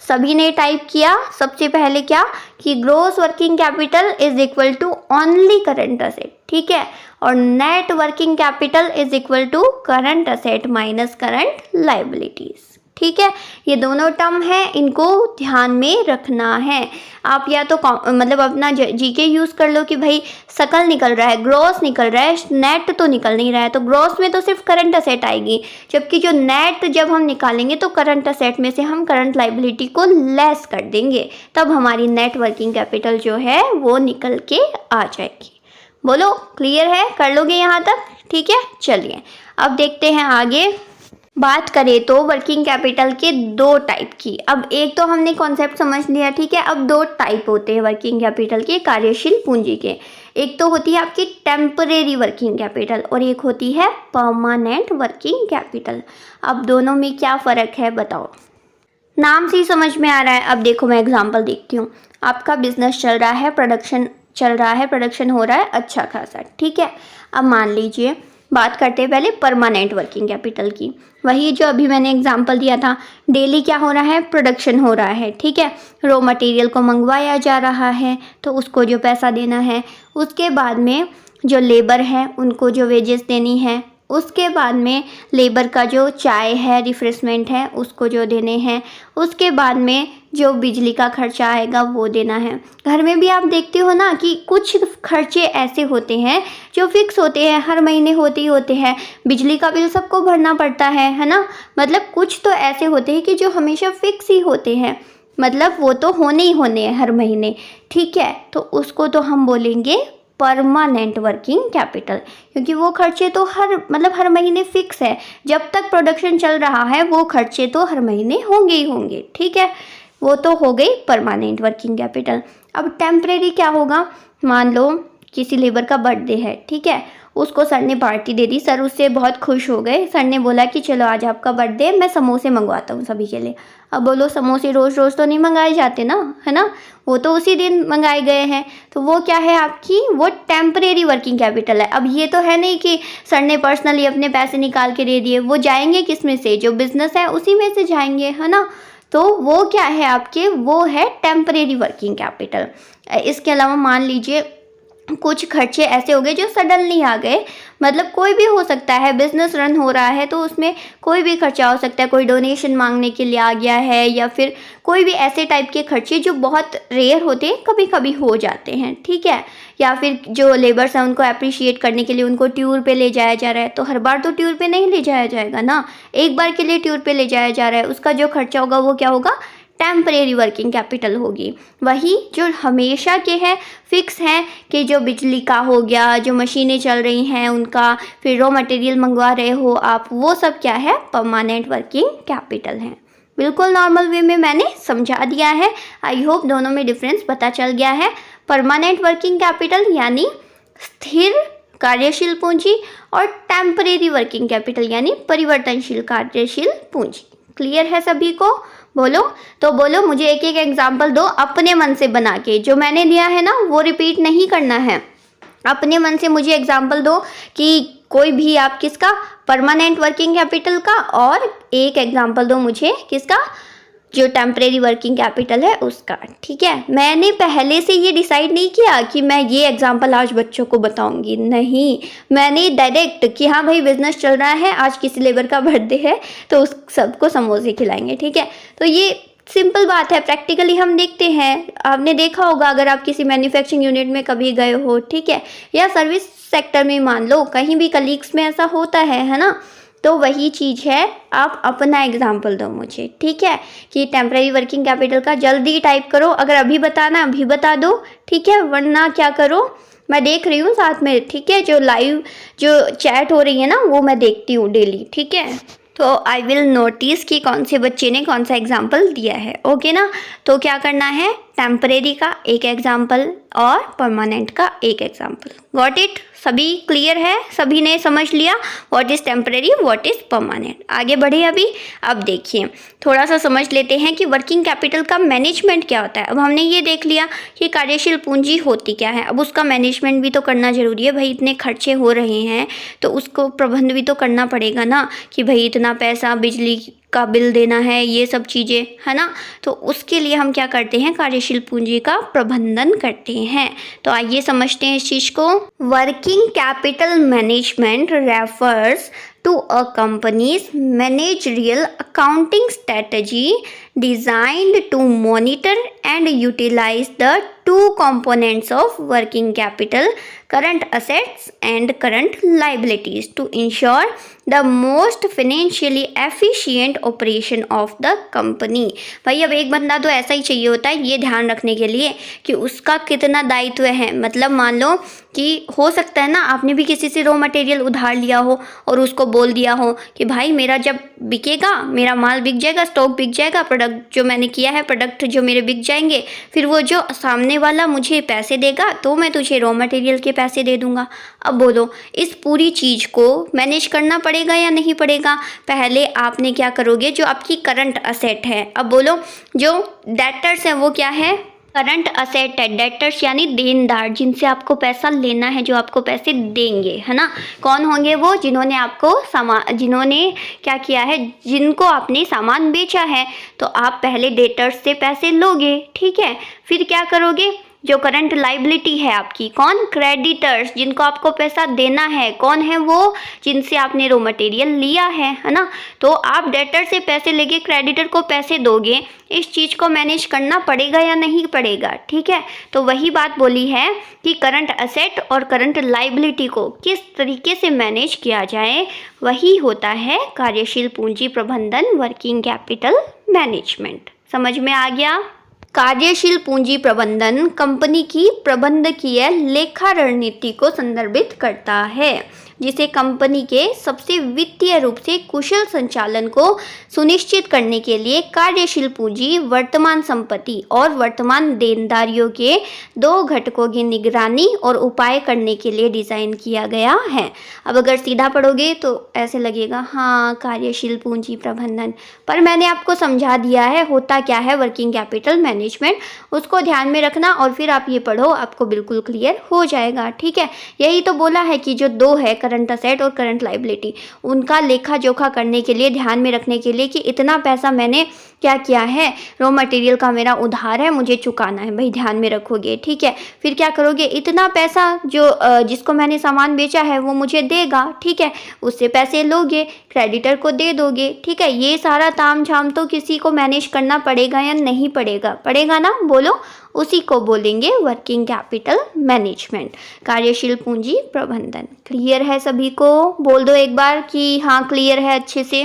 सभी ने टाइप किया सबसे पहले क्या, कि gross working capital is equal to only current asset, ठीक है, और net working capital is equal to current asset minus current liabilities, ठीक है। ये दोनों टर्म है, इनको ध्यान में रखना है। आप या तो मतलब अपना जीके यूज़ कर लो कि भाई सकल निकल रहा है, ग्रॉस निकल रहा है, नेट तो निकल नहीं रहा है, तो ग्रॉस में तो सिर्फ करंट असेट आएगी, जबकि जो नेट जब हम निकालेंगे तो करंट असेट में से हम करंट लाइबिलिटी को लेस कर देंगे, तब हमारी नेट वर्किंग कैपिटल जो है वो निकल के आ जाएगी। बोलो क्लियर है, कर लोगे यहाँ तक, ठीक है। चलिए अब देखते हैं आगे। बात करें तो वर्किंग कैपिटल के दो टाइप की, अब एक तो हमने कॉन्सेप्ट समझ लिया, ठीक है। अब दो टाइप होते हैं वर्किंग कैपिटल के, कार्यशील पूंजी के। एक तो होती है आपकी टेम्परेरी वर्किंग कैपिटल और एक होती है परमानेंट वर्किंग कैपिटल। अब दोनों में क्या फ़र्क है बताओ? नाम से ही समझ में आ रहा है। अब देखो मैं एग्जांपल देखती हूँ। आपका बिजनेस चल रहा है, प्रोडक्शन चल रहा है, प्रोडक्शन हो रहा है अच्छा खासा, ठीक है। अब मान लीजिए बात करते हैं पहले परमानेंट वर्किंग कैपिटल की। वही जो अभी मैंने एग्जांपल दिया था, डेली क्या हो रहा है, प्रोडक्शन हो रहा है, ठीक है। रॉ मटेरियल को मंगवाया जा रहा है तो उसको जो पैसा देना है, उसके बाद में जो लेबर है उनको जो वेजेस देनी है, उसके बाद में लेबर का जो चाय है, रिफ्रेशमेंट है, उसको जो देने हैं, उसके बाद में जो बिजली का खर्चा आएगा वो देना है। घर में भी आप देखते हो ना कि कुछ खर्चे ऐसे होते हैं जो फिक्स होते हैं, हर महीने होते ही होते हैं। बिजली का बिल सबको भरना पड़ता है ना, मतलब कुछ तो ऐसे होते हैं कि जो हमेशा फिक्स ही होते हैं, मतलब वो तो होने ही होने हैं हर महीने, ठीक है। तो उसको तो हम बोलेंगे परमानेंट वर्किंग कैपिटल, क्योंकि वो खर्चे तो हर महीने फिक्स है। जब तक प्रोडक्शन चल रहा है वो खर्चे तो हर महीने होंगे ही होंगे, ठीक है। वो तो हो गई परमानेंट वर्किंग कैपिटल। अब टेम्परेरी क्या होगा? मान लो किसी लेबर का बर्थडे है, ठीक है, उसको सर ने पार्टी दे दी, सर उससे बहुत खुश हो गए। सर ने बोला कि चलो आज आपका बर्थडे, मैं समोसे मंगवाता हूँ सभी के लिए। अब बोलो समोसे रोज़ रोज़ तो नहीं मंगाए जाते ना, है ना, वो तो उसी दिन मंगाए गए हैं, तो वो क्या है आपकी, वो टेम्परेरी वर्किंग कैपिटल है। अब ये तो है नहीं कि सर ने पर्सनली अपने पैसे निकाल के दे दिए, वो जाएंगे किस में से, जो बिज़नेस है उसी में से जाएंगे, है ना। तो वो क्या है आपके, वो है टेम्परेरी वर्किंग कैपिटल। इसके अलावा मान लीजिए कुछ खर्चे ऐसे हो गए जो सडनली आ गए, मतलब कोई भी हो सकता है, बिजनेस रन हो रहा है तो उसमें कोई भी खर्चा हो सकता है, कोई डोनेशन मांगने के लिए आ गया है, या फिर कोई भी ऐसे टाइप के खर्चे जो बहुत रेयर होते हैं, कभी कभी हो जाते हैं, ठीक है। या फिर जो लेबर्स हैं उनको अप्रिशिएट करने के लिए उनको टूर पे ले जाया जा रहा है, तो हर बार तो टूर पे नहीं ले जाया जाएगा ना, एक बार के लिए टूर पे ले जाया जा रहा है, उसका जो खर्चा होगा वो क्या होगा, टेम्परेरी वर्किंग कैपिटल होगी। वही जो हमेशा के हैं, फिक्स हैं, कि जो बिजली का हो गया, जो मशीनें चल रही हैं उनका, फिर रॉ मटेरियल मंगवा रहे हो आप, वो सब क्या है, परमानेंट वर्किंग कैपिटल है। बिल्कुल नॉर्मल वे में मैंने समझा दिया है। आई होप दोनों में डिफरेंस पता चल गया है। परमानेंट वर्किंग कैपिटल यानी स्थिर कार्यशील पूंजी, और टेम्परेरी वर्किंग कैपिटल यानी परिवर्तनशील कार्यशील पूंजी। क्लियर है सभी को? बोलो तो बोलो, मुझे एक एक एग्जाम्पल दो अपने मन से बना के, जो मैंने दिया है ना वो रिपीट नहीं करना है। अपने मन से मुझे एग्जाम्पल दो कि कोई भी आप किसका, परमानेंट वर्किंग कैपिटल का, और एक एग्जाम्पल दो मुझे किसका, जो टेम्परेरी वर्किंग कैपिटल है उसका, ठीक है। मैंने पहले से ये डिसाइड नहीं किया कि मैं ये एग्जांपल आज बच्चों को बताऊंगी, नहीं, मैंने डायरेक्ट कि हाँ भाई बिजनेस चल रहा है, आज किसी लेबर का बर्थडे है तो उस सबको समोसे खिलाएंगे, ठीक है। तो ये सिंपल बात है, प्रैक्टिकली हम देखते हैं, आपने देखा होगा अगर आप किसी मैन्युफैक्चरिंग यूनिट में कभी गए हो, ठीक है, या सर्विस सेक्टर में मान लो कहीं भी कलीग्स में ऐसा होता है ना। तो वही चीज़ है, आप अपना एग्जाम्पल दो मुझे, ठीक है, कि टेम्परेरी वर्किंग कैपिटल का जल्दी टाइप करो, अगर अभी बताना अभी बता दो, ठीक है, वरना क्या करो, मैं देख रही हूँ साथ में, ठीक है, जो लाइव जो चैट हो रही है ना वो मैं देखती हूँ डेली, ठीक है। तो आई विल नोटिस कि कौन से बच्चे ने कौन सा एग्जाम्पल दिया है। ओके ना, तो क्या करना है, टेम्परेरी का एक एग्जाम्पल और परमानेंट का एक एग्जाम्पल। Got it? सभी क्लियर है? सभी ने समझ लिया what is temporary, what is permanent? आगे बढ़े अभी। अब देखिए थोड़ा सा समझ लेते हैं कि वर्किंग कैपिटल का मैनेजमेंट क्या होता है। अब हमने ये देख लिया कि कार्यशील पूंजी होती क्या है, अब उसका मैनेजमेंट भी तो करना ज़रूरी है भाई। इतने खर्चे हो रहे हैं तो उसको प्रबंध भी तो करना पड़ेगा ना, कि भाई इतना पैसा बिजली का बिल देना है, ये सब चीज़ें, है ना। तो उसके लिए हम क्या करते हैं, कार्यशील पूंजी का प्रबंधन करते हैं। तो आइए समझते हैं इस चीज़ को। Working capital management refers to a company's managerial accounting strategy designed to monitor and utilize the two components of working capital, current assets and current liabilities, to ensure the most financially efficient operation of the company। भाई अब एक बंदा तो ऐसा ही चाहिए होता है ये ध्यान रखने के लिए कि उसका कितना दायित्व है। मतलब मान लो कि हो सकता है ना आपने भी किसी से रॉ मटेरियल उधार लिया हो और उसको बोल दिया हो कि भाई मेरा जब बिकेगा, मेरा माल बिक जाएगा, स्टॉक बिक जाएगा, प्रोडक्ट जो मैंने किया है, प्रोडक्ट जो मेरे बिक जाएंगे, फिर वो जो सामने वाला मुझे पैसे देगा तो मैं तुझे रॉ मटेरियल के पैसे दे दूंगा। अब बोलो इस पूरी चीज़ को मैनेज करना पड़ेगा या नहीं पड़ेगा? पहले आपने क्या करोगे, जो आपकी करंट असेट है, अब बोलो जो डेटर्स है वो क्या है, करंट असेट है। डेटर्स यानी देनदार, जिनसे आपको पैसा लेना है, जो आपको पैसे देंगे, है ना। कौन होंगे वो? जिन्होंने आपको जिन्होंने क्या किया है, जिनको आपने सामान बेचा है। तो आप पहले डेटर्स से पैसे लोगे, ठीक है। फिर क्या करोगे, जो करंट लाइबिलिटी है आपकी, कौन? क्रेडिटर्स, जिनको आपको पैसा देना है। कौन है वो? जिनसे आपने रॉ मटेरियल लिया है ना। तो आप डेटर से पैसे लेके क्रेडिटर को पैसे दोगे, इस चीज़ को मैनेज करना पड़ेगा या नहीं पड़ेगा? ठीक है, तो वही बात बोली है कि करंट असेट और करंट लाइबिलिटी को किस तरीके से मैनेज किया जाए, वही होता है कार्यशील पूंजी प्रबंधन, वर्किंग कैपिटल मैनेजमेंट। समझ में आ गया? कार्यशील पूंजी प्रबंधन कंपनी की प्रबंधकीय लेखा रणनीति को संदर्भित करता है, जिसे कंपनी के सबसे वित्तीय रूप से कुशल संचालन को सुनिश्चित करने के लिए कार्यशील पूंजी, वर्तमान संपत्ति और वर्तमान देनदारियों के दो घटकों की निगरानी और उपाय करने के लिए डिज़ाइन किया गया है। अब अगर सीधा पढ़ोगे तो ऐसे लगेगा हाँ कार्यशील पूंजी प्रबंधन, पर मैंने आपको समझा दिया है होता क्या है वर्किंग कैपिटल मैनेजमेंट, उसको ध्यान में रखना और फिर आप ये पढ़ो, आपको बिल्कुल क्लियर हो जाएगा। ठीक है, यही तो बोला है कि जो दो है करंट असेट और करंट लाइबिलिटी, उनका लेखा जोखा करने के लिए, ध्यान में रखने के लिए कि इतना पैसा मैंने क्या किया है, रॉ मटेरियल का मेरा उधार है, मुझे चुकाना है, भाई ध्यान में रखोगे। ठीक है, फिर क्या करोगे, इतना पैसा जो जिसको मैंने सामान बेचा है वो मुझे देगा, ठीक है, उससे पैसे लोगे, क्रेडिटर को दे दोगे। ठीक है, ये सारा ताम झाम तो किसी को मैनेज करना पड़ेगा या नहीं पड़ेगा? पड़ेगा ना, बोलो। उसी को बोलेंगे वर्किंग कैपिटल मैनेजमेंट, कार्यशील पूंजी प्रबंधन। क्लियर है सभी को? बोल दो एक बार कि हाँ क्लियर है अच्छे से।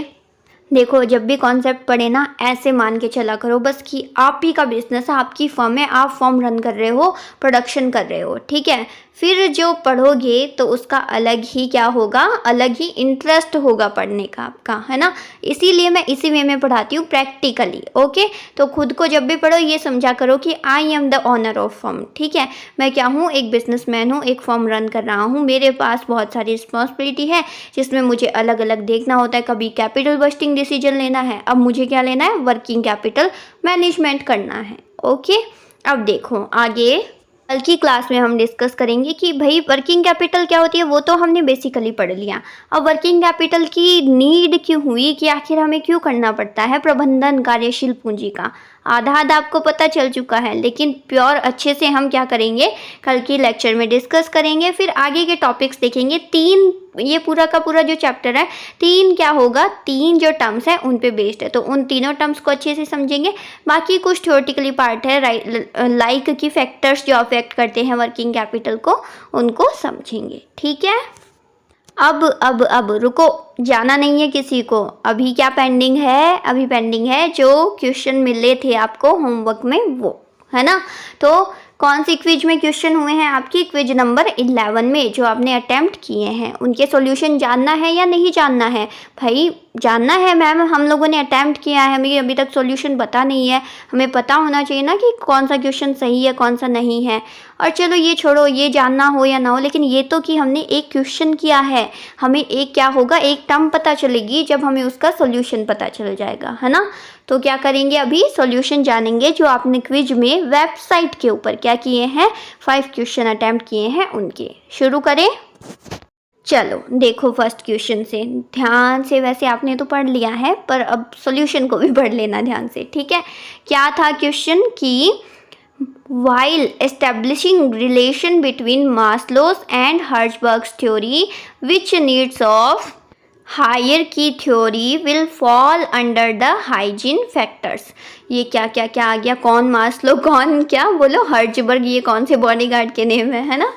देखो जब भी कॉन्सेप्ट पढ़े ना, ऐसे मान के चला करो बस कि आप ही का बिजनेस है, आपकी फर्म है, आप फर्म रन कर रहे हो, प्रोडक्शन कर रहे हो। ठीक है, फिर जो पढ़ोगे तो उसका अलग ही क्या होगा, अलग ही इंटरेस्ट होगा पढ़ने का आपका, है ना। इसीलिए मैं इसी वे में पढ़ाती हूँ प्रैक्टिकली। ओके, तो खुद को जब भी पढ़ो ये समझा करो कि I am the owner of firm. ठीक है, मैं क्या हूँ, एक बिजनेसमैन हूँ, एक फर्म रन कर रहा हूँ, मेरे पास बहुत सारी रिस्पॉन्सिबिलिटी है जिसमें मुझे अलग अलग देखना होता है। कभी कैपिटल बस्टिंग डिसीजन लेना है, अब मुझे क्या लेना है, वर्किंग कैपिटल मैनेजमेंट करना है। ओके, अब देखो आगे कल की क्लास में हम डिस्कस करेंगे कि भाई वर्किंग कैपिटल क्या होती है, वो तो हमने बेसिकली पढ़ लिया। अब वर्किंग कैपिटल की नीड क्यों हुई, कि आखिर हमें क्यों करना पड़ता है प्रबंधन कार्यशील पूंजी का, आधा आपको पता चल चुका है, लेकिन प्योर अच्छे से हम क्या करेंगे कल की लेक्चर में डिस्कस करेंगे। फिर आगे के टॉपिक्स देखेंगे। तीन, ये पूरा का पूरा जो चैप्टर है, तीन क्या होगा, तीन जो टर्म्स है उन पे बेस्ड है, तो उन तीनों टर्म्स को अच्छे से समझेंगे। बाकी कुछ थ्योरेटिकली पार्ट है, लाइक की फैक्टर्स जो अफेक्ट करते हैं वर्किंग कैपिटल को, उनको समझेंगे। ठीक है, अब रुको, जाना नहीं है किसी को। अभी क्या पेंडिंग है, अभी पेंडिंग है जो क्वेश्चन मिले थे आपको होमवर्क में, वो है ना। तो कौन सी क्विज में क्वेश्चन हुए हैं आपकी, क्विज नंबर 11 में जो आपने अटेम्प्ट किए हैं, उनके सॉल्यूशन जानना है या नहीं जानना है? भाई जानना है मैम, हम लोगों ने अटैम्प्ट किया है, हमें अभी तक सॉल्यूशन पता नहीं है, हमें पता होना चाहिए ना कि कौन सा क्वेश्चन सही है कौन सा नहीं है। और चलो ये छोड़ो, ये जानना हो या ना हो, लेकिन ये तो कि हमने एक क्वेश्चन किया है, हमें एक क्या होगा, एक टर्म पता चलेगी जब हमें उसका सॉल्यूशन पता चल जाएगा, है ना। तो क्या करेंगे, अभी सॉल्यूशन जानेंगे जो आपने क्विज में वेबसाइट के ऊपर क्या किए हैं, 5 क्वेश्चन अटैम्प्ट किए हैं उनके। शुरू करें। चलो देखो फर्स्ट क्वेश्चन से ध्यान से, वैसे आपने तो पढ़ लिया है पर अब सॉल्यूशन को भी पढ़ लेना ध्यान से, ठीक है। क्या था क्वेश्चन कि while establishing relation between Maslow's and Hertzberg's theory, which needs of hierarchy theory will fall under the hygiene factors। ये क्या क्या क्या आ गया, कौन मास्लो, कौन क्या बोलो, हर्ट्जबर्ग, ये कौन से बॉडीगार्ड के नेम है ना।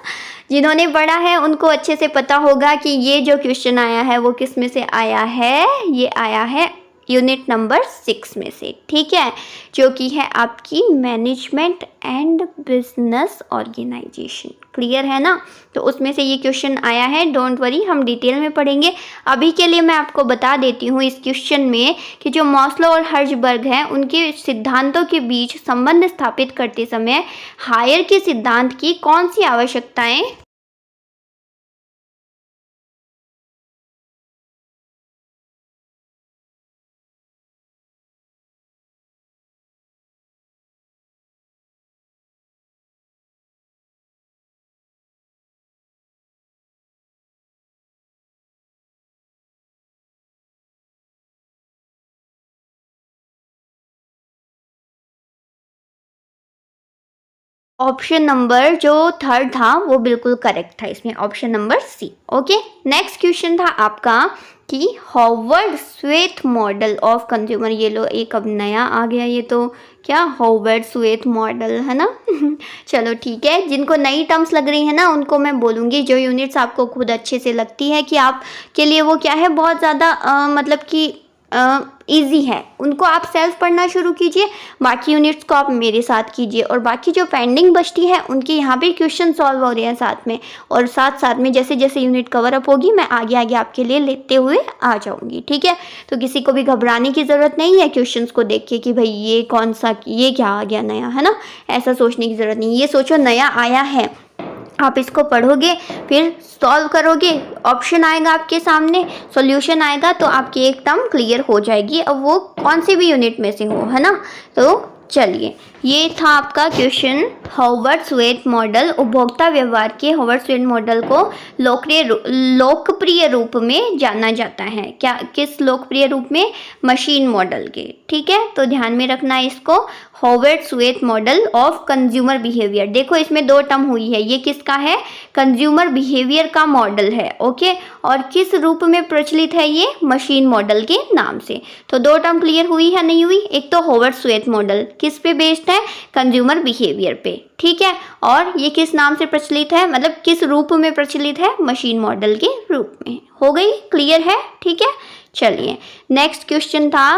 जिन्होंने पढ़ा है उनको अच्छे से पता होगा कि ये जो क्वेश्चन आया है वो किस में से आया है, ये आया है यूनिट नंबर 6 में से, ठीक है, जो कि है आपकी management and business organisation. Clear है ना। तो उसमें से ये क्वेश्चन आया है, डोंट वरी हम डिटेल में पढ़ेंगे। अभी के लिए मैं आपको बता देती हूँ इस क्वेश्चन में कि जो मास्लो और हर्ट्जबर्ग हैं उनके सिद्धांतों के बीच संबंध स्थापित करते समय हायरार्की सिद्धांत की कौन सी आवश्यकताएं ऑप्शन नंबर जो थर्ड था वो बिल्कुल करेक्ट था इसमें, option number C. Okay, next question था आपका कि Howard Sheth model of consumer, ये लो एक अब नया आ गया, ये तो क्या हॉवर्ड स्वेथ मॉडल है ना। चलो ठीक है, जिनको नई टर्म्स लग रही है ना उनको मैं बोलूँगी, जो यूनिट्स आपको खुद अच्छे से लगती है कि आप के लिए वो क्या है बहुत ज़्यादा मतलब कि इजी है, उनको आप सेल्फ पढ़ना शुरू कीजिए, बाकी यूनिट्स को आप मेरे साथ कीजिए, और बाकी जो पेंडिंग बचती है उनके यहाँ पे क्वेश्चन सॉल्व हो रहे हैं साथ में, और साथ साथ में जैसे जैसे यूनिट कवर अप होगी मैं आगे आगे आपके लिए लेते हुए आ जाऊँगी, ठीक है। तो किसी को भी घबराने की ज़रूरत नहीं है क्वेश्चंस को देख के कि भाई ये कौन सा, ये क्या आ गया नया, है ना, ऐसा सोचने की ज़रूरत नहीं। ये सोचो नया आया है, आप इसको पढ़ोगे फिर सॉल्व करोगे, ऑप्शन आएगा आपके सामने, सॉल्यूशन आएगा, तो आपकी एक टर्म क्लियर हो जाएगी, अब वो कौन से भी यूनिट में से हो, है ना। तो चलिए, ये था आपका क्वेश्चन। हॉवर्ड स्वेथ मॉडल, उपभोक्ता व्यवहार के हॉवर्ड स्वेथ मॉडल को लोकप्रिय रूप में जाना जाता है। क्या, किस लोकप्रिय रूप में, मशीन मॉडल के, ठीक है। तो ध्यान में रखना है इसको, Howard Sheth model of consumer behaviour. देखो इसमें 2 टर्म हुई है, ये किसका है, कंज्यूमर बिहेवियर का मॉडल है, ओके, और किस रूप में प्रचलित है, ये मशीन मॉडल के नाम से। तो 2 टर्म क्लियर हुई है नहीं हुई। एक तो हॉवर्ड स्वेथ मॉडल किस पे बेस्ड है, कंज्यूमर बिहेवियर पे, ठीक है, और ये किस नाम से प्रचलित है, मतलब किस रूप में प्रचलित है, मशीन मॉडल के रूप में। हो गई, क्लियर है, ठीक है। चलिए नेक्स्ट क्वेश्चन था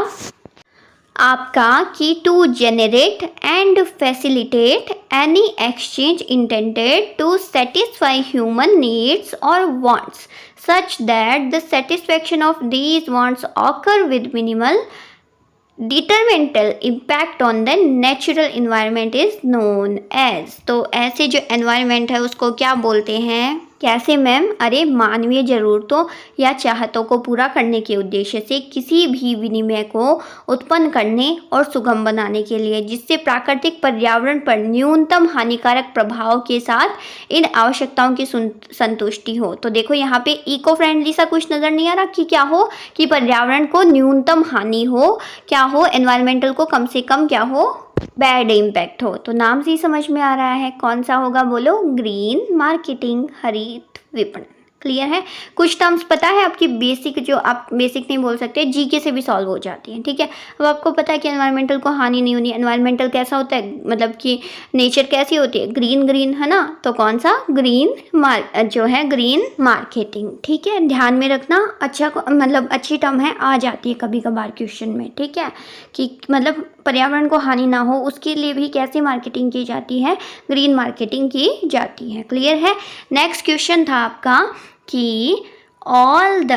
आपका कि to generate and facilitate any exchange intended to satisfy human needs और wants such that the satisfaction of these wants occur with minimal detrimental impact on the natural environment is known as। तो ऐसे जो environment है उसको क्या बोलते हैं, कैसे मैम, अरे मानवीय ज़रूरतों या चाहतों को पूरा करने के उद्देश्य से किसी भी विनिमय को उत्पन्न करने और सुगम बनाने के लिए, जिससे प्राकृतिक पर्यावरण पर न्यूनतम हानिकारक प्रभाव के साथ इन आवश्यकताओं की संतुष्टि हो। तो देखो यहाँ पे इको फ्रेंडली सा कुछ नज़र नहीं आ रहा कि क्या हो, कि पर्यावरण को न्यूनतम हानि हो, क्या हो, एनवायरमेंटल को कम से कम क्या हो, बैड इम्पैक्ट हो। तो नाम से ही समझ में आ रहा है कौन सा होगा, बोलो, ग्रीन मार्केटिंग, हरित विपणन। क्लियर है। कुछ टर्म्स पता है आपकी बेसिक, जो आप बेसिक नहीं बोल सकते, जीके से भी सॉल्व हो जाती हैं, ठीक है। अब आपको पता है कि एनवायरमेंटल को हानि नहीं होनी, एनवायरमेंटल कैसा होता है, मतलब कि नेचर कैसी होती है, ग्रीन ग्रीन, है ना। तो कौन सा, ग्रीन जो है ग्रीन मार्केटिंग, ठीक है, ध्यान में रखना। अच्छा मतलब अच्छी टर्म है, आ जाती है कभी कभार क्वेश्चन में, ठीक है, कि मतलब पर्यावरण को हानि ना हो उसके लिए भी कैसे मार्केटिंग की जाती है, ग्रीन मार्केटिंग की जाती है। क्लियर है। नेक्स्ट क्वेश्चन था आपका कि all the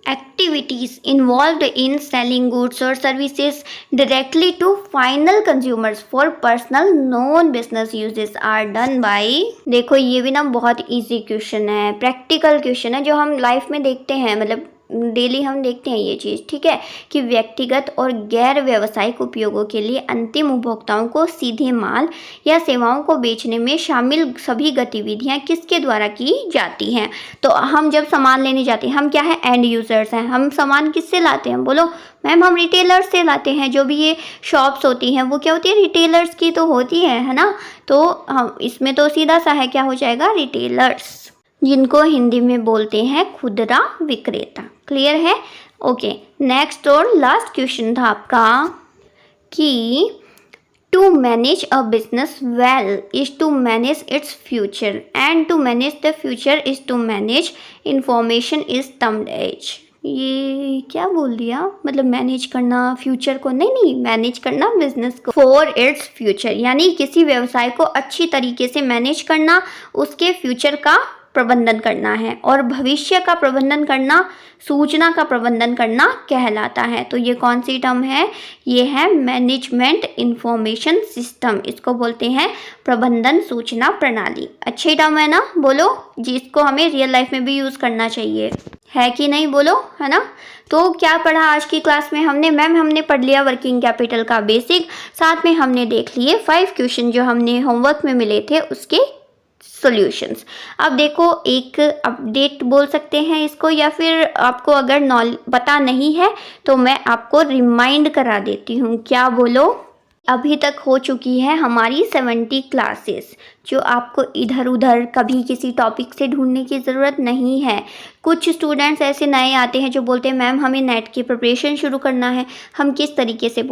activities involved in selling goods or services directly to final consumers for personal non business uses are done by। देखो ये भी ना बहुत इजी क्वेश्चन है, प्रैक्टिकल क्वेश्चन है जो हम लाइफ में देखते हैं, मतलब डेली हम देखते हैं ये चीज़, ठीक है, कि व्यक्तिगत और गैर व्यावसायिक उपयोगों के लिए अंतिम उपभोक्ताओं को सीधे माल या सेवाओं को बेचने में शामिल सभी गतिविधियां किसके द्वारा की जाती हैं। तो हम जब सामान लेने जाते हैं हम क्या है, एंड यूजर्स हैं। हम सामान किससे लाते हैं, बोलो मैम, हम रिटेलर्स से लाते हैं। जो भी ये शॉप्स होती हैं वो क्या होती है, रिटेलर्स की तो होती है ना। तो हम इसमें तो सीधा सा है, क्या हो जाएगा, रिटेलर्स, जिनको हिंदी में बोलते हैं खुदरा विक्रेता। क्लियर है? ओके, नेक्स्ट और लास्ट क्वेश्चन था आपका कि to manage a business well is to manage its future and to manage the future is to manage information is termed as. ये क्या बोल दिया, मतलब मैनेज करना फ्यूचर को, नहीं मैनेज करना बिजनेस को फॉर इट्स फ्यूचर, यानी किसी व्यवसाय को अच्छी तरीके से मैनेज करना, उसके फ्यूचर का प्रबंधन करना है, और भविष्य का प्रबंधन करना सूचना का प्रबंधन करना कहलाता है। तो ये कौन सी टर्म है, ये है मैनेजमेंट इंफॉर्मेशन सिस्टम, इसको बोलते हैं प्रबंधन सूचना प्रणाली। अच्छी टर्म है ना, बोलो, जिसको हमें रियल लाइफ में भी यूज़ करना चाहिए, है कि नहीं, बोलो, है ना। तो क्या पढ़ा आज की क्लास में हमने, मैम हमने पढ़ लिया वर्किंग कैपिटल का बेसिक, साथ में हमने देख लिए 5 क्वेश्चन जो हमने होमवर्क में मिले थे उसके सॉल्यूशंस। अब देखो एक अपडेट बोल सकते हैं इसको, या फिर आपको अगर पता नहीं है तो मैं आपको रिमाइंड करा देती हूँ। क्या बोलो, अभी तक हो चुकी है हमारी 70 क्लासेस, जो आपको इधर उधर कभी किसी टॉपिक से ढूंढने की ज़रूरत नहीं है। कुछ स्टूडेंट्स ऐसे नए आते हैं जो बोलते हैं मैम हमें नेट की प्रिपरेशन शुरू करना है, हम किस तरीके से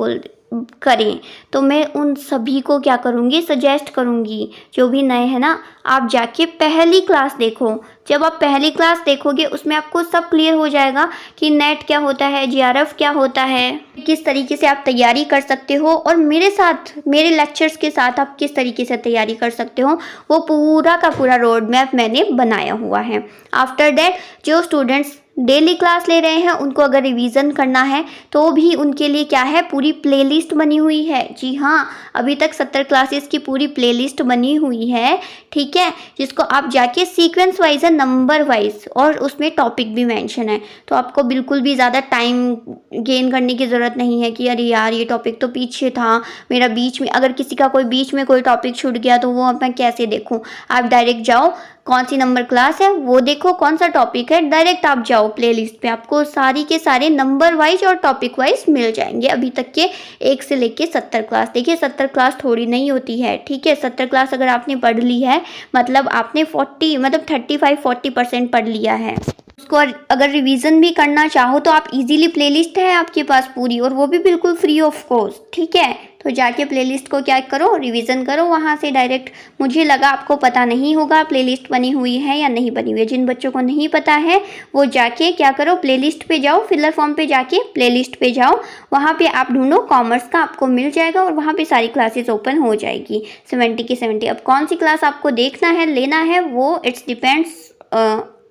करें। तो मैं उन सभी को क्या करूँगी, सजेस्ट करूँगी, जो भी नए हैं ना, आप जाके पहली क्लास देखो। जब आप पहली क्लास देखोगे उसमें आपको सब क्लियर हो जाएगा कि नेट क्या होता है, जीआरएफ क्या होता है, किस तरीके से आप तैयारी कर सकते हो, और मेरे साथ, मेरे लेक्चर्स के साथ आप किस तरीके से तैयारी कर सकते हो, वो पूरा का पूरा रोड मैप मैंने बनाया हुआ है। आफ्टर दैट जो स्टूडेंट्स डेली क्लास ले रहे हैं उनको अगर रिवीजन करना है तो भी उनके लिए क्या है, पूरी प्लेलिस्ट बनी हुई है। जी हाँ, अभी तक 70 क्लासेस की पूरी प्लेलिस्ट बनी हुई है, ठीक है, जिसको आप जाके सीक्वेंस वाइज है, नंबर वाइज, और उसमें टॉपिक भी मेंशन है। तो आपको बिल्कुल भी ज़्यादा टाइम गेन करने की ज़रूरत नहीं है कि अरे यार ये टॉपिक तो पीछे था मेरा, बीच में अगर किसी का कोई बीच में कोई टॉपिक छूट गया तो वो मैं कैसे देखूँ। आप डायरेक्ट जाओ, कौन सी नंबर क्लास है वो देखो, कौन सा टॉपिक है, डायरेक्ट आप जाओ प्लेलिस्ट पे, आपको सारी के सारे नंबर वाइज और टॉपिक वाइज मिल जाएंगे। अभी तक के 1 से लेके 70 क्लास, देखिए 70 क्लास थोड़ी नहीं होती है, ठीक है। 70 क्लास अगर आपने पढ़ ली है मतलब आपने 35-40% पढ़ लिया है। उसको अगर रिवीजन भी करना चाहो तो आप इजीली, प्लेलिस्ट है आपके पास पूरी, और वो भी बिल्कुल फ्री ऑफ कॉस्ट, ठीक है। तो जाके प्लेलिस्ट को क्या करो, रिवीजन करो वहाँ से डायरेक्ट। मुझे लगा आपको पता नहीं होगा प्लेलिस्ट बनी हुई है या नहीं बनी हुई है। जिन बच्चों को नहीं पता है वो जाके क्या करो, प्लेलिस्ट पे जाओ, फिलर फॉर्म पे जाके प्लेलिस्ट पे जाओ, वहाँ पे आप ढूंढो कॉमर्स का, आपको मिल जाएगा, और वहाँ पे सारी क्लासेस ओपन हो जाएगी 70 की 70। अब कौन सी क्लास आपको देखना है, लेना है, वो it's depends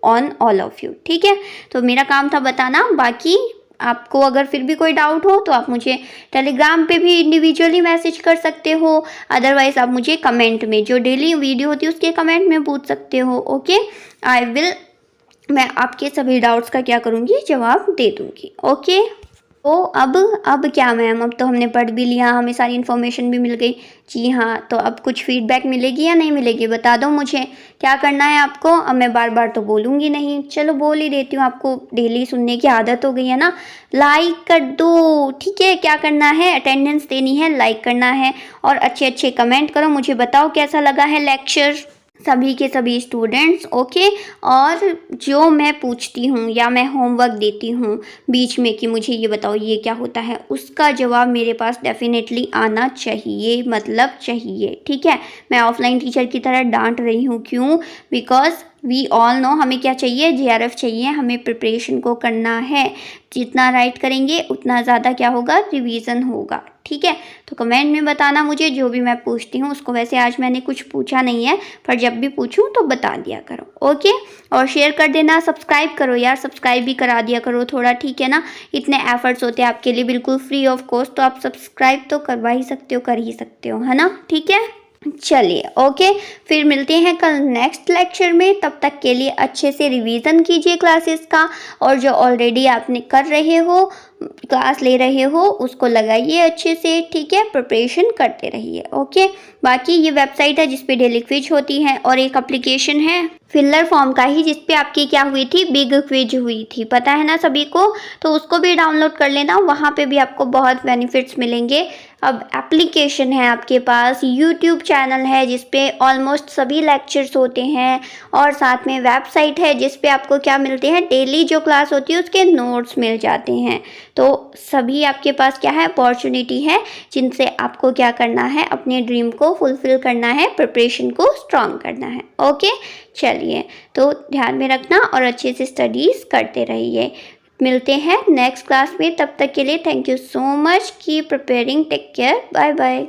on all of you, ठीक है। तो मेरा काम था बताना, बाकी आपको अगर फिर भी कोई डाउट हो तो आप मुझे टेलीग्राम पे भी इंडिविजुअली मैसेज कर सकते हो, अदरवाइज आप मुझे कमेंट में, जो डेली वीडियो होती है उसके कमेंट में पूछ सकते हो। ओके, मैं आपके सभी डाउट्स का क्या करूँगी, जवाब दे दूँगी। ओके, तो अब क्या मैम, अब तो हमने पढ़ भी लिया, हमें सारी इन्फॉर्मेशन भी मिल गई। जी हाँ, तो अब कुछ फीडबैक मिलेगी या नहीं मिलेगी, बता दो मुझे, क्या करना है आपको। अब मैं बार बार तो बोलूँगी नहीं, चलो बोल ही देती हूँ, आपको डेली सुनने की आदत हो गई है ना। लाइक कर दो, ठीक है, क्या करना है, अटेंडेंस देनी है, लाइक करना है, और अच्छे अच्छे कमेंट करो, मुझे बताओ कैसा लगा है लेक्चर, सभी के सभी स्टूडेंट्स। ओके, और जो मैं पूछती हूँ या मैं होमवर्क देती हूँ बीच में कि मुझे ये बताओ ये क्या होता है, उसका जवाब मेरे पास डेफिनेटली आना चाहिए, मतलब चाहिए, ठीक है। मैं ऑफलाइन टीचर की तरह डांट रही हूँ, क्यों, बिकॉज वी ऑल नो हमें क्या चाहिए, जीआरएफ चाहिए, हमें प्रिपरेशन को करना है। जितना राइट करेंगे उतना ज़्यादा क्या होगा, रिवीजन होगा। ठीक है। तो कमेंट में बताना मुझे, जो भी मैं पूछती हूँ उसको। वैसे आज मैंने कुछ पूछा नहीं है, पर जब भी पूछूँ तो बता दिया करो, ओके। और शेयर कर देना, सब्सक्राइब करो यार, सब्सक्राइब भी करा दिया करो थोड़ा, ठीक है ना। इतने एफर्ट्स होते हैं आपके लिए बिल्कुल फ्री ऑफ कॉस्ट, तो आप सब्सक्राइब तो करवा ही सकते हो, कर ही सकते हो, है ना, ठीक है। चलिए ओके, फिर मिलते हैं कल नेक्स्ट लेक्चर में। तब तक के लिए अच्छे से रिवीजन कीजिए क्लासेस का, और जो ऑलरेडी आपने कर रहे हो, क्लास ले रहे हो, उसको लगाइए अच्छे से, ठीक है। प्रिपरेशन करते रहिए, ओके। बाकी ये वेबसाइट है जिसपे डेली क्विज होती है, और एक एप्लीकेशन है फिलर फॉर्म का ही जिसपे आपकी क्या हुई थी, बिग क्विज हुई थी, पता है ना सभी को। तो उसको भी डाउनलोड कर लेना, वहाँ पे भी आपको बहुत बेनिफिट्स मिलेंगे। अब एप्लीकेशन है आपके पास, यूट्यूब चैनल है जिसपे ऑलमोस्ट सभी लेक्चर्स होते हैं, और साथ में वेबसाइट है जिसपे आपको क्या मिलते हैं, डेली जो क्लास होती है उसके नोट्स मिल जाते हैं। तो सभी आपके पास क्या है, अपॉर्चुनिटी है जिनसे आपको क्या करना है, अपने ड्रीम को फुलफिल करना है, प्रिपरेशन को स्ट्रॉन्ग करना है, ओके। चलिए, तो ध्यान में रखना और अच्छे से स्टडीज़ करते रहिए। मिलते हैं नेक्स्ट क्लास में, तब तक के लिए thank you so much, keep preparing, take care, bye bye.